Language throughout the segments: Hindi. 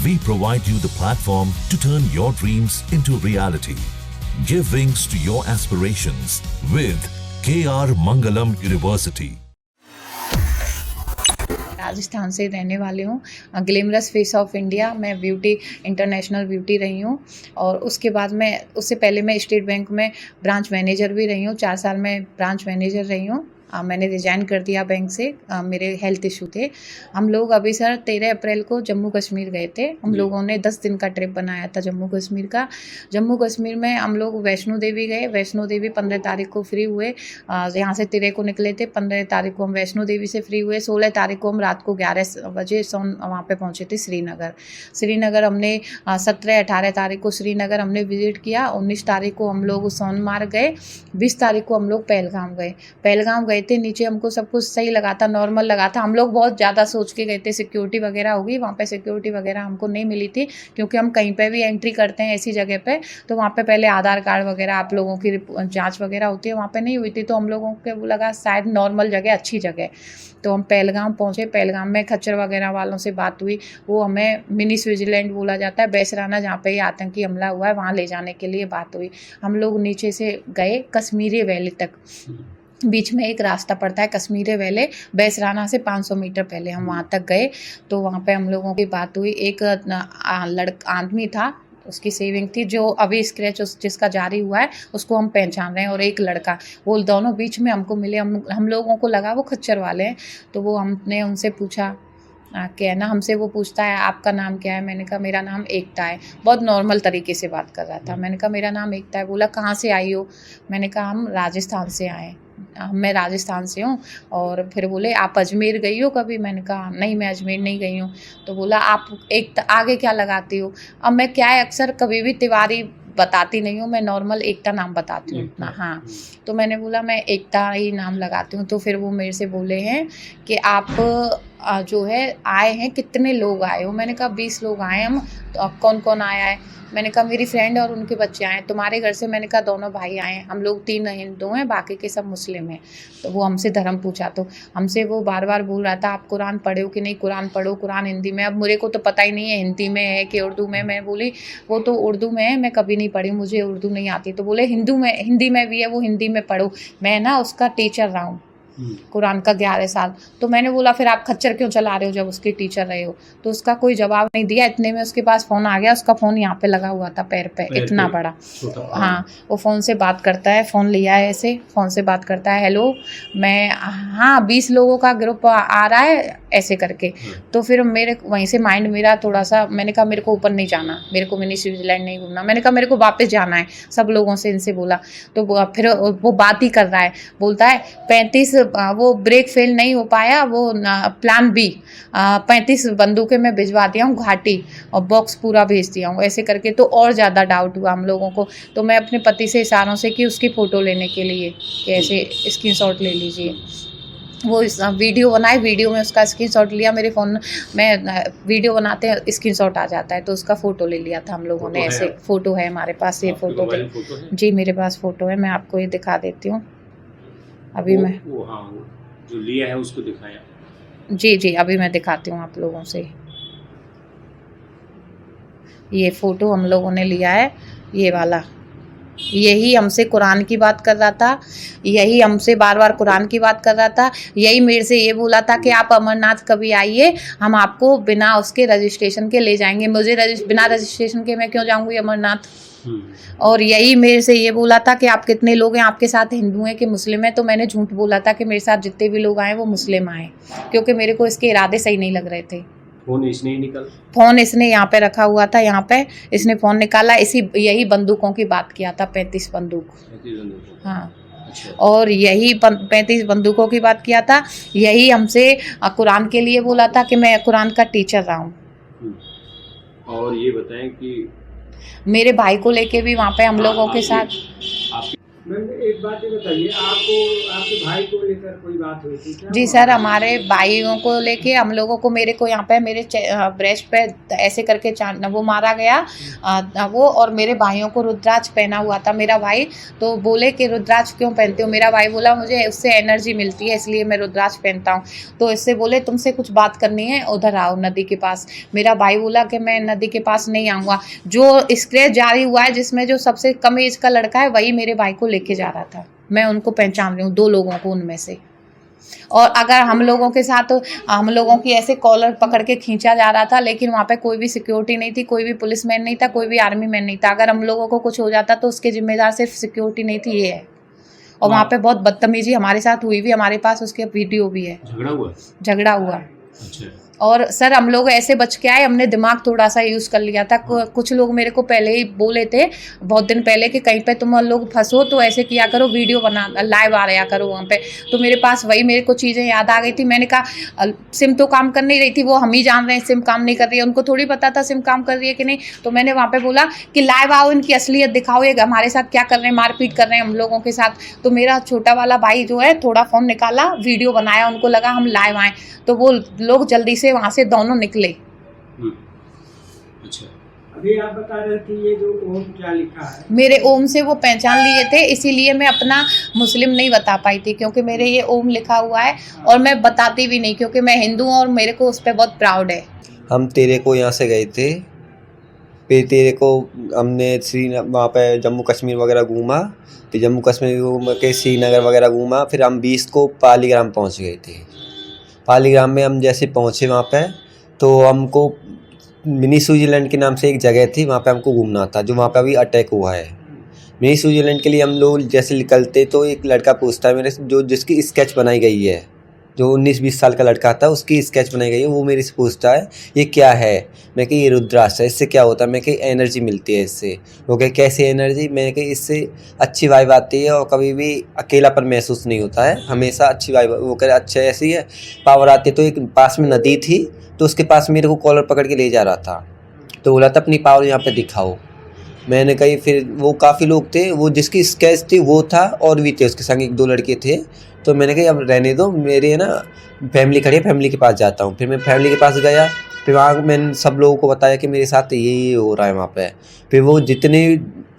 We provide you the platform to turn your dreams into reality. Give wings to your aspirations with KR Mangalam University. Rajasthan से रहने वाली हूँ। ग्लैमरस फेस ऑफ इंडिया मैं ब्यूटी इंटरनेशनल ब्यूटी रही हूँ और उसके बाद उससे पहले मैं स्टेट बैंक में ब्रांच मैनेजर भी रही हूँ। 4 साल में ब्रांच मैनेजर रही हूँ। मैंने रिजाइन कर दिया बैंक से, मेरे हेल्थ इशू थे। हम लोग अभी सर 13 अप्रैल को जम्मू कश्मीर गए थे। हम लोगों ने 10 दिन का ट्रिप बनाया था जम्मू कश्मीर का। जम्मू कश्मीर में हम लोग वैष्णो देवी गए। वैष्णो देवी 15 तारीख को फ्री हुए। यहाँ से 13 को निकले थे, 15 तारीख को हम वैष्णो देवी से फ्री हुए। 16 तारीख को हम रात को 11 बजे वहाँ पे पहुँचे थे श्रीनगर हमने 17-18 तारीख को श्रीनगर हमने विजिट किया। 19 तारीख को हम लोग सोनमार्ग गए। 20 तारीख को हम लोग पहलगाम गए थे। नीचे हमको सब कुछ सही लगा था, नॉर्मल लगा था। हम लोग बहुत ज़्यादा सोच के गए थे सिक्योरिटी वगैरह होगी, वहाँ पे सिक्योरिटी वगैरह हमको नहीं मिली थी, क्योंकि हम कहीं पे भी एंट्री करते हैं ऐसी जगह पे तो वहाँ पे पहले आधार कार्ड वगैरह आप लोगों की जांच वगैरह होती है, वहाँ पे नहीं हुई थी। तो हम लोगों को लगा शायद नॉर्मल जगह, अच्छी जगह। तो हम पहलगाम पहुँचे। पहलगाम में खच्चर वगैरह वालों से बात हुई। वो हमें मिनी स्विट्जरलैंड बोला जाता है, बैसराना, जहाँ पे ये आतंकी हमला हुआ है, वहाँ ले जाने के लिए बात हुई। हम लोग नीचे से गए कश्मीरी वैली तक। बीच में एक रास्ता पड़ता है कश्मीरी वैली, बैसराना से 500 मीटर पहले हम वहाँ तक गए। तो वहाँ पे हम लोगों की बात हुई। एक आदमी था, उसकी सेविंग थी, जो अभी स्क्रैच जिसका जारी हुआ है उसको हम पहचान रहे हैं, और एक लड़का, वो दोनों बीच में हमको मिले। हम लोगों को लगा वो खच्चर वाले हैं। तो वो हमने उनसे पूछा क्या ना, हमसे वो पूछता है आपका नाम क्या है। मैंने कहा मेरा नाम एकता है। बहुत नॉर्मल तरीके से बात कर रहा था। मैंने कहा मेरा नाम एकता है। बोला कहाँ से आई हो? मैंने कहा हम राजस्थान से आए, मैं राजस्थान से हूँ। और फिर बोले आप अजमेर गई हो कभी? मैंने कहा नहीं, मैं अजमेर नहीं गई हूँ। तो बोला आप आगे क्या लगाती हो? अब मैं क्या है, अक्सर कभी भी तिवारी बताती नहीं हूँ, मैं नॉर्मल एकता नाम बताती हूँ अपना। हाँ, तो मैंने बोला मैं एकता ही नाम लगाती हूँ। तो फिर वो मेरे से बोले हैं कि आप जो है आए हैं, कितने लोग आए हो? मैंने कहा 20 लोग आए हम। तो अब कौन कौन आया है? मैंने कहा मेरी फ्रेंड और उनके बच्चे आए हैं। तुम्हारे घर से? मैंने कहा दोनों भाई आए हैं, हम लोग 3 हिंदू हैं, बाकी के सब मुस्लिम हैं। तो वो हमसे धर्म पूछा, तो हमसे वो बार बार बोल रहा था आप कुरान पढ़े हो कि नहीं? कुरान पढ़ो, कुरान हिंदी में। अब मेरे को तो पता ही नहीं है हिंदी में है कि उर्दू में। मैं बोली वो तो उर्दू में है, मैं कभी नहीं पढ़ी, मुझे उर्दू नहीं आती। तो बोले हिंदी में भी है, वो हिंदी में पढ़ो। मैं ना उसका टीचर रहा हूँ कुरान का 11 साल। तो मैंने बोला फिर आप खच्चर क्यों चला रहे हो जब उसके टीचर रहे हो? तो उसका कोई जवाब नहीं दिया। इतने में उसके पास फ़ोन आ गया। उसका फ़ोन यहाँ पे लगा हुआ था, पैर पे इतना बड़ा। हाँ, वो फ़ोन से बात करता है, फ़ोन लिया है ऐसे, फ़ोन से बात करता है, हेलो मैं, हाँ 20 लोगों का ग्रुप आ रहा है ऐसे करके। तो फिर मेरे वहीं से माइंड मेरा थोड़ा सा, मैंने कहा मेरे को ऊपर नहीं जाना, मेरे को मिनी स्विट्जरलैंड नहीं घूमना। मैंने कहा मेरे को वापस जाना है, सब लोगों से इनसे बोला। तो फिर वो बात ही कर रहा है, बोलता है 35 वो ब्रेक फेल नहीं हो पाया, वो प्लान बी 35 बंदूकें मैं भिजवा दिया हूँ घाटी, और बॉक्स पूरा भेज दिया हूँ ऐसे करके। तो और ज़्यादा डाउट हुआ हम लोगों को। तो मैं अपने पति से इशारों से कि उसकी फ़ोटो लेने के लिए कि ऐसे स्क्रीनशॉट ले लीजिए। वो वीडियो बनाए, वीडियो में उसका स्क्रीनशॉट लिया। मेरे फ़ोन में वीडियो बनाते हैं स्क्रीनशॉट आ जाता है, तो उसका फ़ोटो ले लिया था हम लोगों ने ऐसे। फ़ोटो है हमारे पास, ये फ़ोटो जी मेरे पास फ़ोटो है, मैं आपको ये दिखा देती हूँ अभी। मैं हाँ, जो लिया है उसको दिखाया। जी अभी मैं दिखाती हूँ आप लोगों से। ये फ़ोटो हम लोगों ने लिया है, ये वाला। यही हमसे कुरान की बात कर रहा था, यही हमसे बार बार कुरान की बात कर रहा था। यही मेरे से ये बोला था कि आप अमरनाथ कभी आइए, हम आपको बिना उसके रजिस्ट्रेशन के ले जाएंगे। मुझे बिना रजिस्ट्रेशन के मैं क्यों जाऊंगी अमरनाथ? और यही मेरे से ये बोला था कि आप कितने लोग हैं आपके साथ, हिंदू हैं कि मुस्लिम हैं? तो मैंने झूठ बोला था कि मेरे साथ जितने भी लोग आए वो मुस्लिम आए, क्योंकि मेरे को इसके इरादे सही नहीं लग रहे थे। फ़ोन इसने ही निकाला? फ़ोन इसने यहाँ पे रखा हुआ था, यहाँ पे इसने फ़ोन निकाला। यही बंदूकों की बात किया था, 35 बंदूक। हाँ, अच्छा। और यही 35 बंदूकों की बात किया था। यही हमसे कुरान के लिए बोला था कि मैं कुरान का टीचर रहा हूँ। और ये बताएं कि मेरे भाई को लेके भी वहाँ पे हम लोगों के साथ मैम एक बात ये बताइए, आपको आपके भाई को लेकर कोई बात हुई थी क्या? जी सर, हमारे भाइयों को लेके हम लोगों को, मेरे को यहाँ पे मेरे ब्रेस्ट पे ऐसे करके वो मारा गया, वो, और मेरे भाइयों को रुद्राक्ष पहना हुआ था मेरा भाई। तो बोले कि रुद्राक्ष क्यों पहनते हो? मेरा भाई बोला मुझे उससे एनर्जी मिलती है इसलिए मैं रुद्राक्ष पहनता हूँ। तो इससे बोले तुमसे कुछ बात करनी है, उधर आओ नदी के पास। मेरा भाई बोला कि मैं नदी के पास नहीं आऊँगा। जो स्क्रैच जारी हुआ है जिसमें जो सबसे कम एज का लड़का है वही मेरे भाई को लेके जा रहा था। मैं उनको पहचान रही हूँ, 2 लोगों को उनमें से। और अगर हम लोगों के साथ, हम लोगों की ऐसे कॉलर पकड़ के खींचा जा रहा था, लेकिन वहाँ पे कोई भी सिक्योरिटी नहीं थी, कोई भी पुलिस मैन नहीं था, कोई भी आर्मी मैन नहीं था। अगर हम लोगों को कुछ हो जाता तो उसके जिम्मेदार सिर्फ सिक्योरिटी नहीं थी, ये है। और वहाँ पे बहुत बदतमीजी हमारे साथ हुई भी, हमारे पास उसके वीडियो भी है। झगड़ा हुआ। अच्छा। और सर हम लोग ऐसे बच के आए, हमने दिमाग थोड़ा सा यूज़ कर लिया था। कुछ लोग मेरे को पहले ही बोले थे, बहुत दिन पहले, कि कहीं पे तुम लोग फंसो तो ऐसे किया करो, वीडियो बना, लाइव आ रहा करो वहाँ पे। तो मेरे पास वही मेरे को चीज़ें याद आ गई थी। मैंने कहा सिम तो काम कर नहीं रही थी, वो हम ही जान रहे हैं सिम काम नहीं कर रही है, उनको थोड़ी पता था सिम काम कर रही है कि नहीं। तो मैंने वहाँ पे बोला कि लाइव आओ, इनकी असलियत दिखाओ, ये हमारे साथ क्या कर रहे हैं, मारपीट कर रहे हैं हम लोगों के साथ। तो मेरा छोटा वाला भाई जो है थोड़ा फ़ोन निकाला, वीडियो बनाया, उनको लगा हम लाइव आए, तो वो लोग जल्दी से वहाँ से दोनों निकले। अच्छा। अभी आप बता रहे थे ये जो ओम क्या लिखा है? मेरे ओम से वो पहचान लिए थे, इसीलिए मैं अपना मुस्लिम नहीं बता पाई थी, क्योंकि मेरे ये ओम लिखा हुआ है और मैं बताती भी नहीं, क्योंकि मैं हिंदू हूँ और मेरे को उस पर बहुत प्राउड है। हम तेरे को यहाँ से गए थे, फिर तेरे को हमने वहाँ पे जम्मू कश्मीर वगैरह घूमा, फिर जम्मू कश्मीर घूम के श्रीनगर वगैरह घूमा, फिर हम 20 को पालीग्राम पहुँच गए थे। पालीग्राम में हम जैसे पहुँचे वहाँ पे, तो हमको मिनी स्विट्ज़रलैंड के नाम से एक जगह थी, वहाँ पे हमको घूमना था, जो वहाँ पे अभी अटैक हुआ है। मिनी स्विट्ज़रलैंड के लिए हम लोग जैसे निकलते तो एक लड़का पूछता है मेरे से, जो जिसकी स्केच बनाई गई है, जो 19-20 साल का लड़का था, उसकी स्केच बनाई गई है, वो मेरे से पूछता है ये क्या है? मैं कि ये रुद्राक्ष है, इससे क्या होता है? मैं कि एनर्जी मिलती है इससे। वो कहे कैसे एनर्जी? मैं कि इससे अच्छी वाइब आती है और कभी भी अकेलापन महसूस नहीं होता है, हमेशा अच्छी वाइब। वो कहे अच्छा ऐसी है, पावर आती है। तो एक पास में नदी थी, तो उसके पास मेरे को कॉलर पकड़ के ले जा रहा था, तो बोला था अपनी पावर यहाँ पर दिखाओ। मैंने कही, फिर वो काफ़ी लोग थे, वो जिसकी स्केच थी वो था, और भी थे उसके संग 1-2 लड़के थे। तो मैंने कहा अब रहने दो, मेरे ना फैमिली खड़ी है, फैमिली के पास जाता हूँ। फिर मैं फैमिली के पास गया, फिर वहाँ मैंने सब लोगों को बताया कि मेरे साथ ये हो रहा है वहाँ पे। फिर वो जितने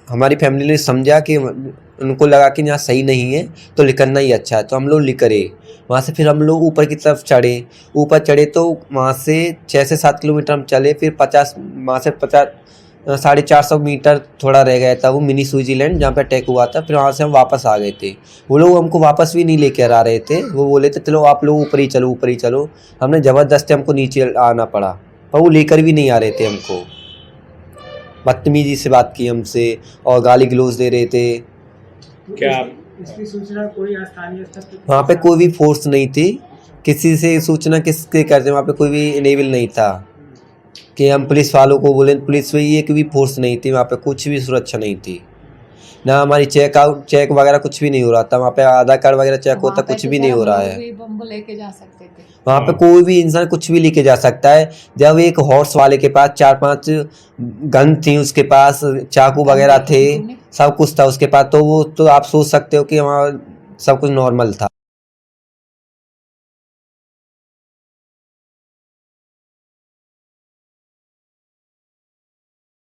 हमारी फैमिली ने समझा कि उनको लगा कि यहाँ सही नहीं है तो निकलना ही अच्छा है, तो हम लोग निकले वहाँ से। फिर हम लोग ऊपर की तरफ ऊपर चढ़े, तो वहाँ से 6 से 7 किलोमीटर हम चले। फिर 450 मीटर थोड़ा रह गया था वो मिनी स्विट्ज़रलैंड जहाँ पे अटैक हुआ था। फिर वहाँ से हम वापस आ गए थे। वो लोग हमको वापस भी नहीं लेकर आ रहे थे, वो बोले थे चलो आप लोग ऊपर ही चलो, ऊपर ही चलो। हमने ज़बरदस्ती हमको नीचे आना पड़ा, पर वो लेकर भी नहीं आ रहे थे हमको। बदतमीजी से बात की हमसे और गाली गलौज दे रहे थे। क्या इसकी सूचना कोई स्थानीय स्तर पर? वहाँ पे कोई भी फोर्स नहीं थी, किसी से सूचना किसके करते, वहाँ पे कोई भी इनेबल नहीं था कि हम पुलिस वालों को बोलें। पुलिस में एक भी फोर्स नहीं थी, वहाँ पे कुछ भी सुरक्षा नहीं थी, ना हमारी चेक वगैरह कुछ भी नहीं हो रहा था। वहाँ पे आधार कार्ड वगैरह चेक होता, कुछ भी नहीं हो रहा है। बम लेके जा सकते थे वहाँ पे कोई भी इंसान कुछ भी लेके जा सकता है। जब एक हॉर्स वाले के पास 4-5 गन थी, उसके पास चाकू वगैरह थे, सब कुछ था उसके पास, तो वो तो आप सोच सकते हो कि वहाँ सब कुछ नॉर्मल था।